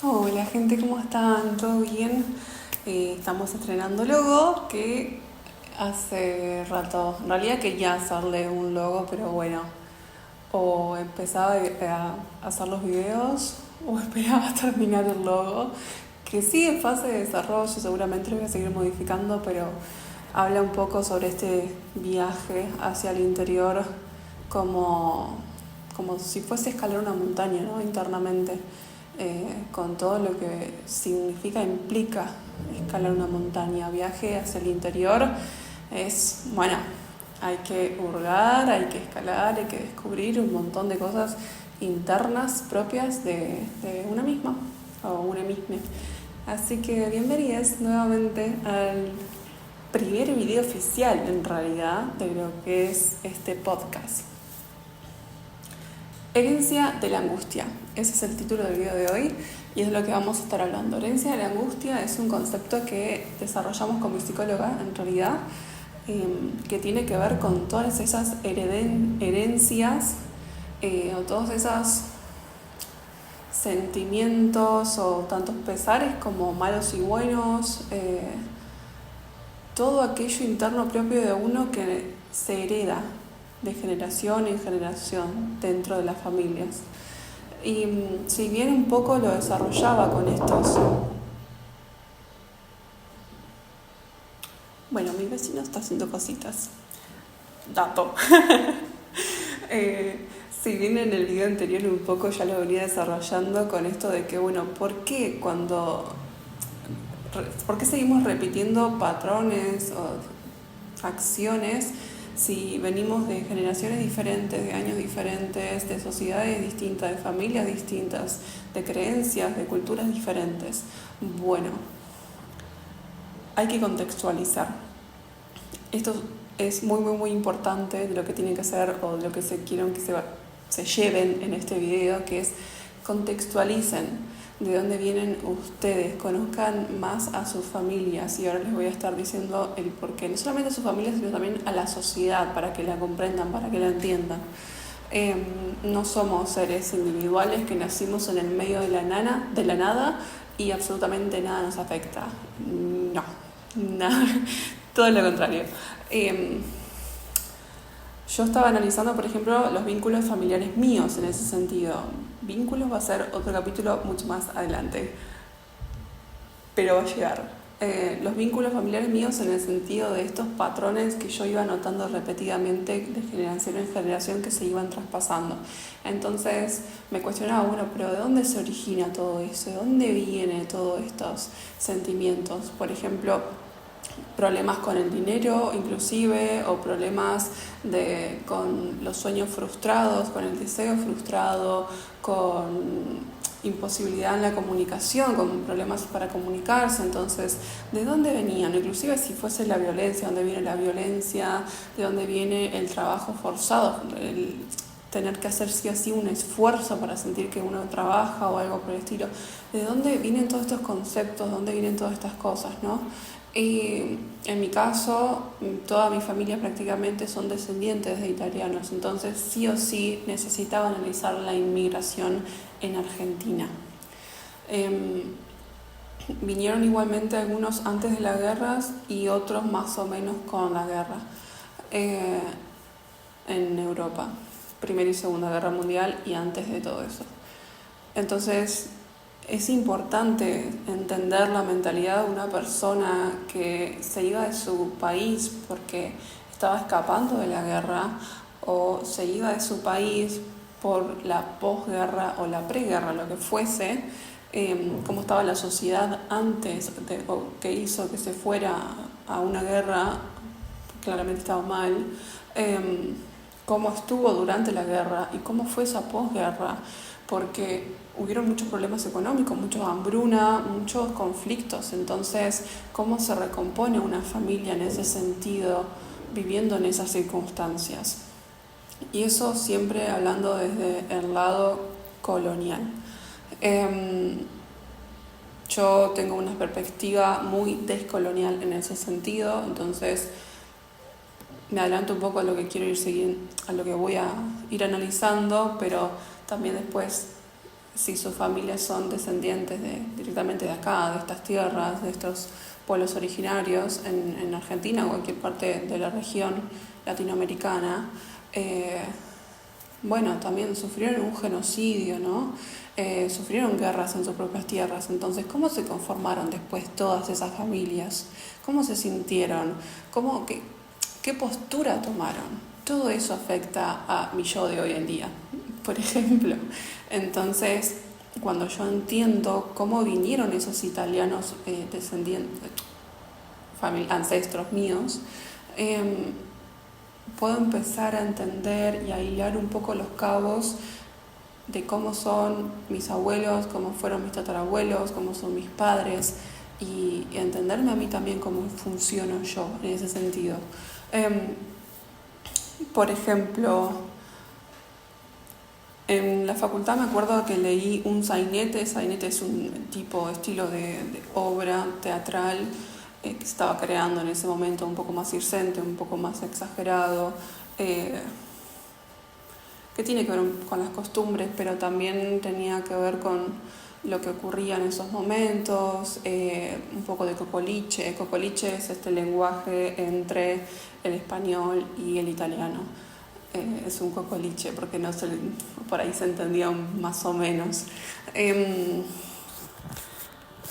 Hola gente, ¿cómo están? ¿Todo bien? Estamos estrenando logo que hace rato, en realidad quería hacerle un logo, pero bueno, o empezaba a hacer los videos o esperaba a terminar el logo, que sigue en fase de desarrollo, seguramente lo voy a seguir modificando, pero habla un poco sobre este viaje hacia el interior como, como si fuese escalar una montaña, ¿no? Internamente, con todo lo que significa, implica escalar una montaña, viaje hacia el interior, es, bueno, hay que hurgar, hay que escalar, hay que descubrir un montón de cosas internas propias de una misma o una misma. Así que bienvenidos nuevamente al primer video oficial en realidad de lo que es este podcast. Herencia de la angustia, ese es el título del video de hoy y es de lo que vamos a estar hablando. Herencia de la angustia es un concepto que desarrollamos con mi psicóloga en realidad, que tiene que ver con todas esas herencias o todos esos sentimientos o tantos pesares como malos y buenos, todo aquello interno propio de uno que se hereda de generación en generación dentro de las familias. Y si bien un poco lo desarrollaba con estos... Bueno, mi vecino está haciendo cositas. Dato. Si bien en el video anterior un poco ya lo venía desarrollando con esto de que, bueno, ¿por qué seguimos repitiendo patrones o acciones si venimos de generaciones diferentes, de años diferentes, de sociedades distintas, de familias distintas, de creencias, de culturas diferentes? Bueno, hay que contextualizar. Esto es muy importante de lo que tienen que hacer o de lo que quieren que se lleven en este video, que es contextualicen de dónde vienen ustedes, conozcan más a sus familias, y ahora les voy a estar diciendo el porqué, no solamente a sus familias, sino también a la sociedad, para que la comprendan, para que la entiendan. No somos seres individuales que nacimos en el medio de la nada y absolutamente nada nos afecta. No, nada, todo lo contrario. Yo estaba analizando, por ejemplo, los vínculos familiares míos en ese sentido. Vínculos va a ser otro capítulo mucho más adelante, pero va a llegar. Los vínculos familiares míos en el sentido de estos patrones que yo iba notando repetidamente de generación en generación que se iban traspasando. Entonces me cuestionaba, bueno, pero ¿de dónde se origina todo eso? ¿De dónde vienen todos estos sentimientos? Por ejemplo, problemas con el dinero inclusive, o problemas con los sueños frustrados, con el deseo frustrado, con imposibilidad en la comunicación, con problemas para comunicarse. Entonces, ¿de dónde venían? Inclusive si fuese la violencia, ¿dónde viene la violencia? ¿De dónde viene el trabajo forzado? El tener que hacer sí o sí un esfuerzo para sentir que uno trabaja o algo por el estilo. ¿De dónde vienen todos estos conceptos? ¿De dónde vienen todas estas cosas, no? Y en mi caso, toda mi familia prácticamente son descendientes de italianos, entonces sí o sí necesitaba analizar la inmigración en Argentina. Vinieron igualmente algunos antes de las guerras y otros más o menos con la guerra en Europa, Primera y Segunda Guerra Mundial y antes de todo eso. Entonces, es importante entender la mentalidad de una persona que se iba de su país porque estaba escapando de la guerra, o se iba de su país por la posguerra o la preguerra, lo que fuese, cómo estaba la sociedad antes o que hizo que se fuera a una guerra, claramente estaba mal, cómo estuvo durante la guerra y cómo fue esa posguerra, porque hubieron muchos problemas económicos, mucha hambruna, muchos conflictos. Entonces, ¿cómo se recompone una familia en ese sentido, viviendo en esas circunstancias? Y eso siempre hablando desde el lado colonial. Yo tengo una perspectiva muy descolonial en ese sentido, entonces me adelanto un poco a lo que voy a ir analizando, pero también después si sus familias son descendientes directamente de acá, de estas tierras, de estos pueblos originarios en Argentina o cualquier parte de la región latinoamericana, bueno, también sufrieron un genocidio, ¿no? Sufrieron guerras en sus propias tierras. Entonces, ¿cómo se conformaron después todas esas familias? ¿Cómo se sintieron? ¿Qué postura tomaron? Todo eso afecta a mi yo de hoy en día, por ejemplo. Entonces, cuando yo entiendo cómo vinieron esos italianos descendientes, ancestros míos, puedo empezar a entender y a hilar un poco los cabos de cómo son mis abuelos, cómo fueron mis tatarabuelos, cómo son mis padres, y entenderme a mí también cómo funciono yo en ese sentido. Por ejemplo, en la facultad me acuerdo que leí un sainete. Sainete es un estilo de obra teatral que se estaba creando en ese momento, un poco más circense, un poco más exagerado, que tiene que ver con las costumbres, pero también tenía que ver con lo que ocurría en esos momentos, un poco de cocoliche. Cocoliche es este lenguaje entre el español y el italiano. Es un cocoliche porque por ahí se entendía más o menos.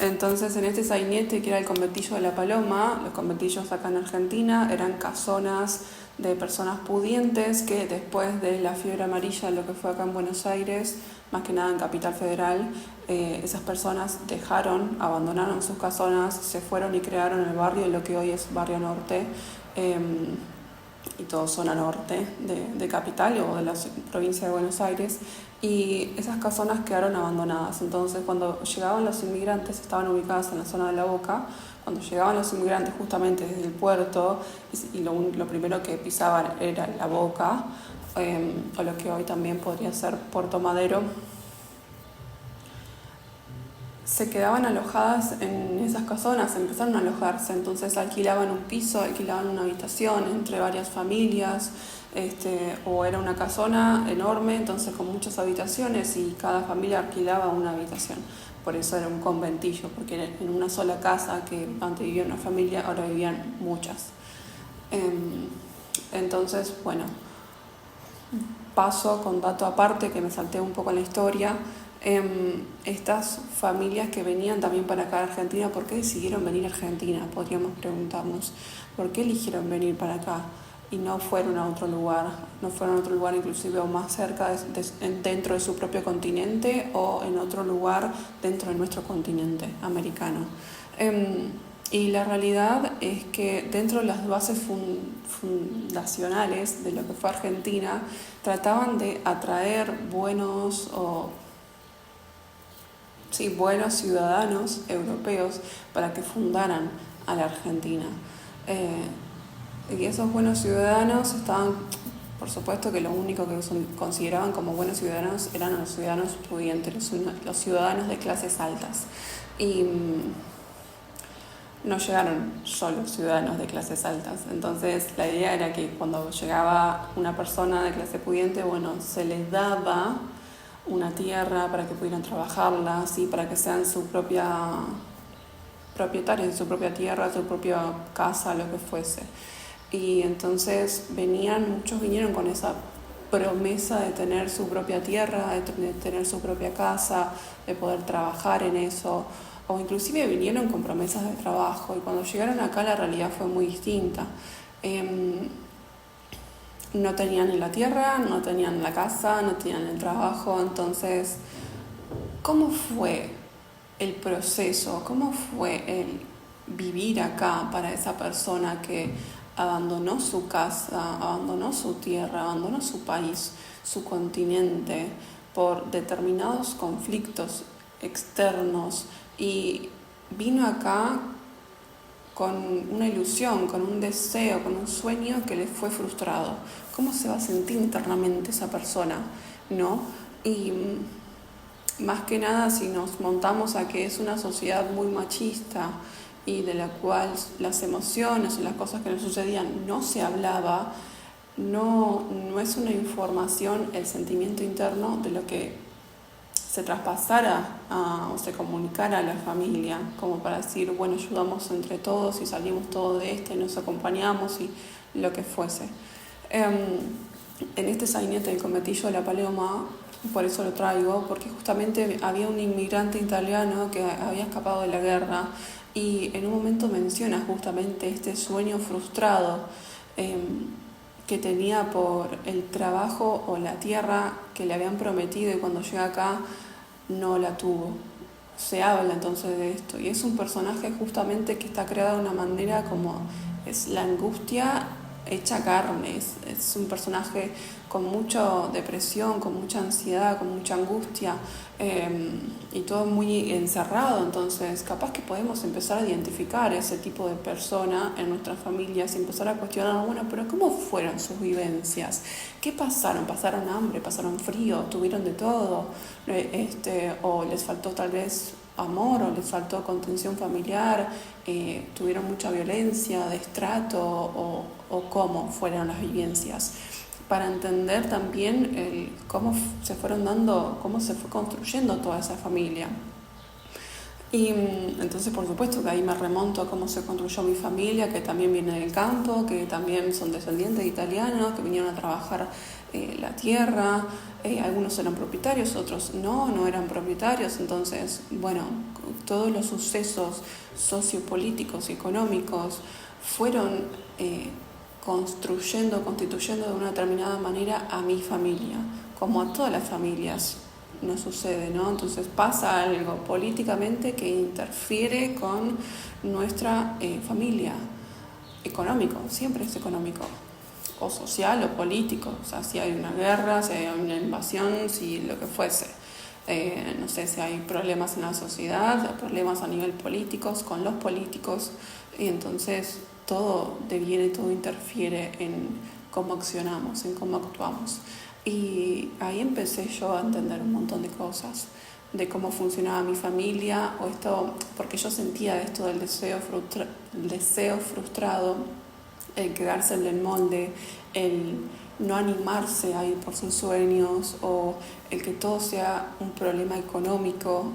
Entonces, en este sainete, que era el conventillo de la Paloma, los conventillos acá en Argentina eran casonas de personas pudientes que después de la fiebre amarilla, lo que fue acá en Buenos Aires, más que nada en Capital Federal, esas personas abandonaron sus casonas, se fueron y crearon el barrio, lo que hoy es Barrio Norte, y todo zona norte de Capital o de la provincia de Buenos Aires, y esas casonas quedaron abandonadas. Entonces, cuando llegaban los inmigrantes, estaban ubicadas en la zona de La Boca. Cuando llegaban los inmigrantes justamente desde el puerto, y lo primero que pisaban era La Boca, o lo que hoy también podría ser Puerto Madero, se quedaban alojadas en esas casonas, empezaron a alojarse. Entonces alquilaban un piso, alquilaban una habitación entre varias familias, o era una casona enorme, entonces con muchas habitaciones, y cada familia alquilaba una habitación. Por eso era un conventillo, porque en una sola casa, que antes vivía una familia, ahora vivían muchas. Entonces, bueno, paso con dato aparte, que me salté un poco en la historia. Estas familias que venían también para acá a Argentina, ¿por qué decidieron venir a Argentina? Podríamos preguntarnos, ¿por qué eligieron venir para acá y no fueron a otro lugar? ¿No fueron a otro lugar inclusive o más cerca dentro de su propio continente, o en otro lugar dentro de nuestro continente americano? Y la realidad es que dentro de las bases fundacionales de lo que fue Argentina, trataban de atraer buenos ciudadanos europeos para que fundaran a la Argentina. Y esos buenos ciudadanos estaban, por supuesto que lo único que consideraban como buenos ciudadanos eran los ciudadanos pudientes, los ciudadanos de clases altas. Y no llegaron solo ciudadanos de clases altas. Entonces la idea era que cuando llegaba una persona de clase pudiente, se les daba una tierra para que pudieran trabajarla, ¿sí? Para que sean su propia propietarios de su propia tierra, su propia casa, lo que fuese. Y entonces muchos vinieron con esa promesa de tener su propia tierra, de tener su propia casa, de poder trabajar en eso, o inclusive vinieron con promesas de trabajo, y cuando llegaron acá la realidad fue muy distinta. No tenían ni la tierra, no tenían la casa, no tenían el trabajo. Entonces, ¿cómo fue el proceso? ¿Cómo fue el vivir acá para esa persona que abandonó su casa, abandonó su tierra, abandonó su país, su continente, por determinados conflictos externos, y vino acá con una ilusión, con un deseo, con un sueño que le fue frustrado? ¿Cómo se va a sentir internamente esa persona, ¿no? Y más que nada, si nos montamos a que es una sociedad muy machista y de la cual las emociones o las cosas que le sucedían no se hablaba, no es una información el sentimiento interno de lo que se traspasara o se comunicara a la familia, como para decir, bueno, ayudamos entre todos y salimos todos de este, nos acompañamos y lo que fuese. En este sainete del Conventillo de la Paloma, por eso lo traigo, porque justamente había un inmigrante italiano que había escapado de la guerra y en un momento menciona justamente este sueño frustrado que tenía por el trabajo o la tierra que le habían prometido, y cuando llega acá no la tuvo. Se habla entonces de esto, y es un personaje justamente que está creado de una manera como es la angustia hecha carne. Es un personaje con mucha depresión, con mucha ansiedad, con mucha angustia, y todo muy encerrado. Entonces capaz que podemos empezar a identificar ese tipo de persona en nuestras familias y empezar a cuestionar, bueno, pero ¿cómo fueron sus vivencias? ¿Qué pasaron? ¿Pasaron hambre? ¿Pasaron frío? ¿Tuvieron de todo? ¿O les faltó tal vez amor, o les faltó contención familiar? ¿Tuvieron mucha violencia, destrato, o cómo fueron las vivencias? Para entender también cómo se fueron dando, cómo se fue construyendo toda esa familia. Y entonces, por supuesto que ahí me remonto a cómo se construyó mi familia, que también viene del campo, que también son descendientes de italianos, que vinieron a trabajar la tierra. Algunos eran propietarios, otros no eran propietarios. Entonces, bueno, todos los sucesos sociopolíticos y económicos fueron constituyendo de una determinada manera a mi familia, como a todas las familias nos sucede, ¿no? Entonces pasa algo políticamente que interfiere con nuestra familia. Económico, siempre es económico, o social o político, o sea, si hay una guerra, si hay una invasión, si lo que fuese. No sé, si hay problemas en la sociedad, problemas a nivel políticos, con los políticos, y entonces todo deviene, todo interfiere en cómo accionamos, en cómo actuamos. Y ahí empecé yo a entender un montón de cosas, de cómo funcionaba mi familia, o esto, porque yo sentía esto del deseo frustrado, el quedarse en el molde, el no animarse a ir por sus sueños, o el que todo sea un problema económico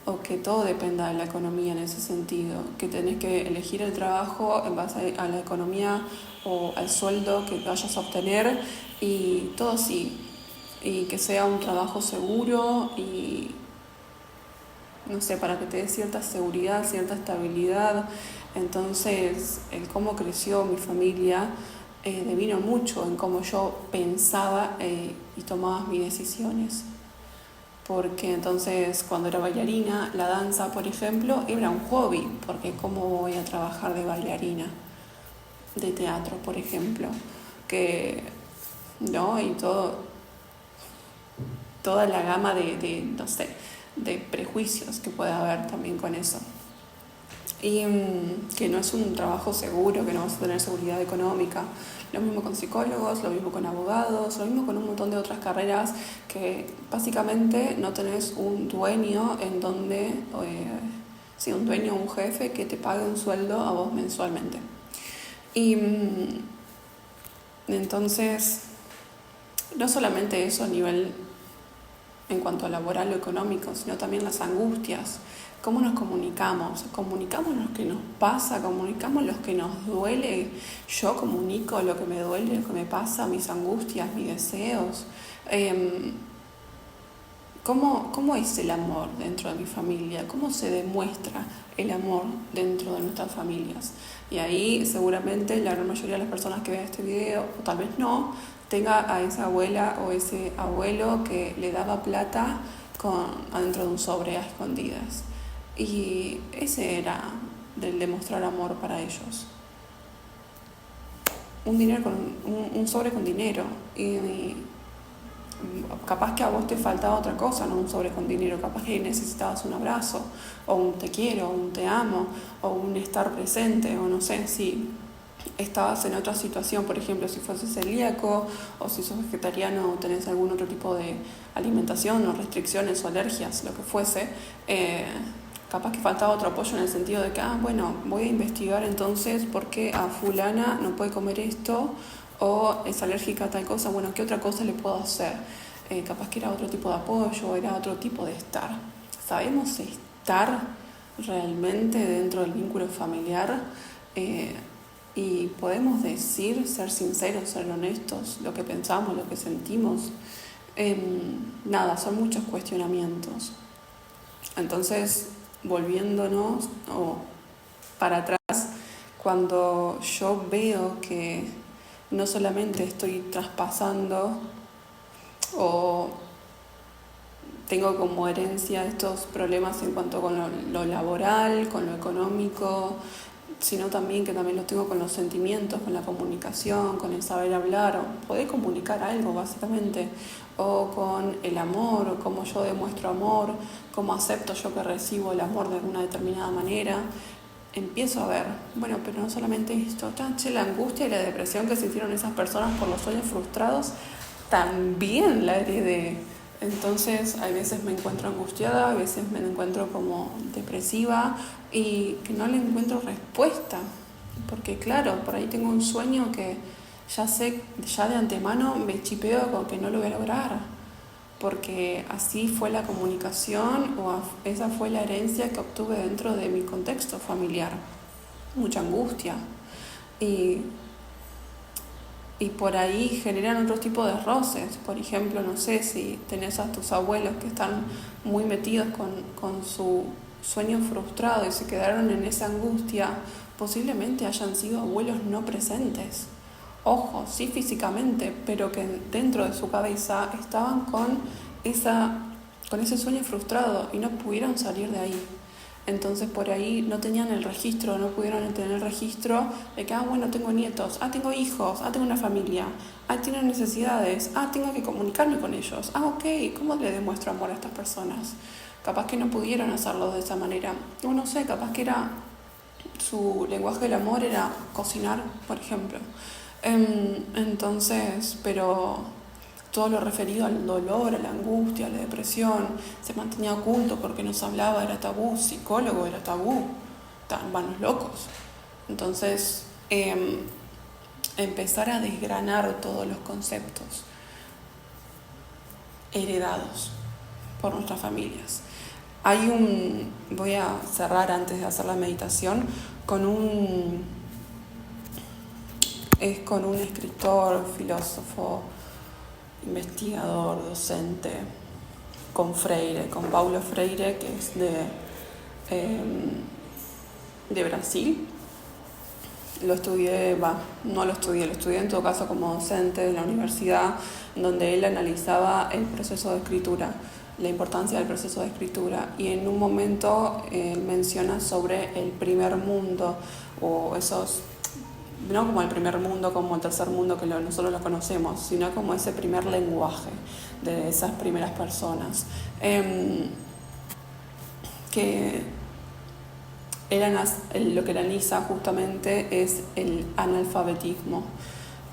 o que todo dependa de la economía en ese sentido, que tenés que elegir el trabajo en base a la economía o al sueldo que vayas a obtener, y todo así, y que sea un trabajo seguro y, no sé, para que te dé cierta seguridad, cierta estabilidad. Entonces, el cómo creció mi familia devino mucho en cómo yo pensaba y tomaba mis decisiones. Porque entonces, cuando era bailarina, la danza, por ejemplo, era un hobby, porque ¿cómo voy a trabajar de bailarina? De teatro, por ejemplo, ¿no? Y toda la gama no sé, de prejuicios que puede haber también con eso. Y que no es un trabajo seguro, que no vas a tener seguridad económica. Lo mismo con psicólogos, lo mismo con abogados, lo mismo con un montón de otras carreras que básicamente no tenés un dueño un dueño, un jefe que te pague un sueldo a vos mensualmente. Y entonces, no solamente eso a nivel en cuanto a laboral o económico, sino también las angustias. ¿Cómo nos comunicamos? ¿Comunicamos lo que nos pasa? ¿Comunicamos lo que nos duele? Yo comunico lo que me duele, lo que me pasa, mis angustias, mis deseos. ¿Cómo es el amor dentro de mi familia? ¿Cómo se demuestra el amor dentro de nuestras familias? Y ahí seguramente la gran mayoría de las personas que vean este video, o tal vez no, tenga a esa abuela o ese abuelo que le daba plata adentro de un sobre a escondidas. Y ese era del demostrar amor para ellos. Un sobre con dinero. Y capaz que a vos te faltaba otra cosa, no un sobre con dinero, capaz que necesitabas un abrazo, o un te quiero, o un te amo, o un estar presente, o no sé, si estabas en otra situación, por ejemplo, si fueses celíaco, o si sos vegetariano, o tenés algún otro tipo de alimentación, o restricciones, o alergias, lo que fuese, capaz que faltaba otro apoyo en el sentido de que, bueno, voy a investigar entonces por qué a fulana no puede comer esto, o es alérgica a tal cosa, bueno, ¿qué otra cosa le puedo hacer? capaz que era otro tipo de apoyo, era otro tipo de estar. ¿Sabemos estar realmente dentro del vínculo familiar? Y podemos decir, ser sinceros, ser honestos, lo que pensamos, lo que sentimos. Nada, son muchos cuestionamientos. Entonces, volviéndonos o para atrás, cuando yo veo que no solamente estoy traspasando o tengo como herencia estos problemas en cuanto con lo laboral, con lo económico, sino también que también los tengo con los sentimientos, con la comunicación, con el saber hablar, o poder comunicar algo básicamente, o con el amor, o cómo yo demuestro amor, cómo acepto yo que recibo el amor de alguna determinada manera. Empiezo a ver, bueno, pero no solamente esto, la angustia y la depresión que sintieron esas personas por los sueños frustrados, también la heredé. Entonces, a veces me encuentro angustiada, a veces me encuentro como depresiva y que no le encuentro respuesta. Porque claro, por ahí tengo un sueño que ya sé, ya de antemano me chipeo con que no lo voy a lograr. Porque así fue la comunicación o esa fue la herencia que obtuve dentro de mi contexto familiar. Mucha angustia. Y por ahí generan otro tipo de roces. Por ejemplo, no sé, si tenés a tus abuelos que están muy metidos con su sueño frustrado y se quedaron en esa angustia, posiblemente hayan sido abuelos no presentes. Ojo, sí físicamente, pero que dentro de su cabeza estaban con ese sueño frustrado y no pudieron salir de ahí. Entonces por ahí no tenían el registro, no pudieron tener el registro de que, bueno, tengo nietos, tengo hijos, tengo una familia, tengo necesidades, tengo que comunicarme con ellos, ok, ¿cómo le demuestro amor a estas personas? Capaz que no pudieron hacerlo de esa manera, o no sé, capaz que su lenguaje del amor era cocinar, por ejemplo. Entonces, pero todo lo referido al dolor, a la angustia, a la depresión, se mantenía oculto porque no se hablaba, era tabú, psicólogo era tabú, estaban vanos locos. Entonces, empezar a desgranar todos los conceptos heredados por nuestras familias. Voy a cerrar antes de hacer la meditación con un escritor, filósofo, investigador, docente, con Paulo Freire, que es de Brasil. Lo estudié en todo caso como docente de la universidad, donde él analizaba el proceso de escritura, la importancia del proceso de escritura, y en un momento menciona sobre el primer mundo, o esos, no como el primer mundo, como el tercer mundo que nosotros lo conocemos, sino como ese primer lenguaje de esas primeras personas, que lo que analiza justamente es el analfabetismo,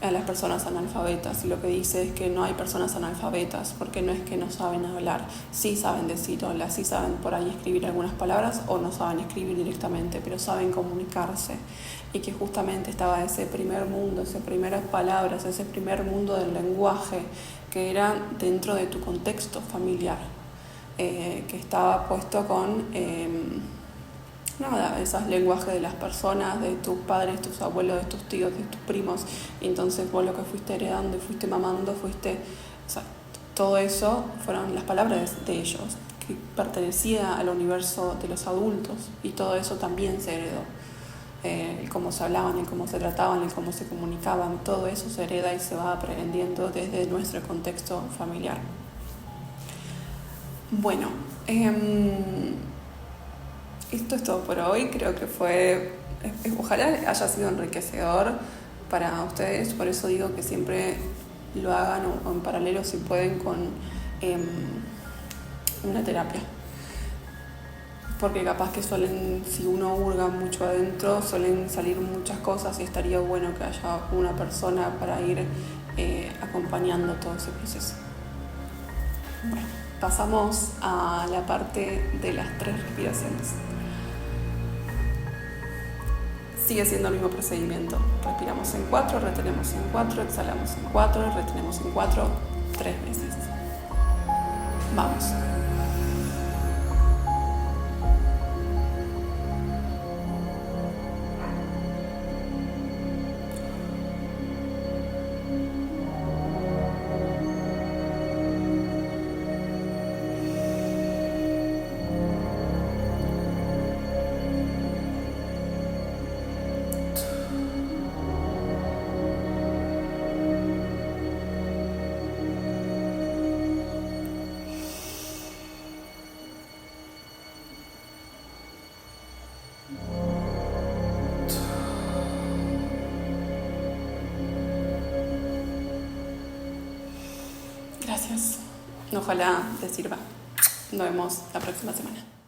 a las personas analfabetas, y lo que dice es que no hay personas analfabetas, porque no es que no saben hablar, sí saben decir hola, sí saben por ahí escribir algunas palabras, o no saben escribir directamente, pero saben comunicarse, y que justamente estaba ese primer mundo, esas primeras palabras, ese primer mundo del lenguaje, que era dentro de tu contexto familiar, que estaba puesto con esos lenguajes de las personas, de tus padres, tus abuelos, de tus tíos, de tus primos, y entonces vos lo que fuiste heredando y fuiste mamando, todo eso fueron las palabras de ellos, que pertenecía al universo de los adultos, y todo eso también se heredó. El cómo se hablaban, el cómo se trataban, el cómo se comunicaban, todo eso se hereda y se va aprendiendo desde nuestro contexto familiar. Bueno, esto es todo por hoy. Creo que ojalá haya sido enriquecedor para ustedes, por eso digo que siempre lo hagan o en paralelo si pueden con una terapia, porque capaz que si uno hurga mucho adentro, suelen salir muchas cosas, y estaría bueno que haya una persona para ir acompañando todo ese proceso. Bueno, pasamos a la parte de las 3 respiraciones. Sigue siendo el mismo procedimiento. Respiramos en 4, retenemos en 4, exhalamos en 4, retenemos en 4, 3 veces. Vamos. Gracias. Ojalá te sirva. Nos vemos la próxima semana.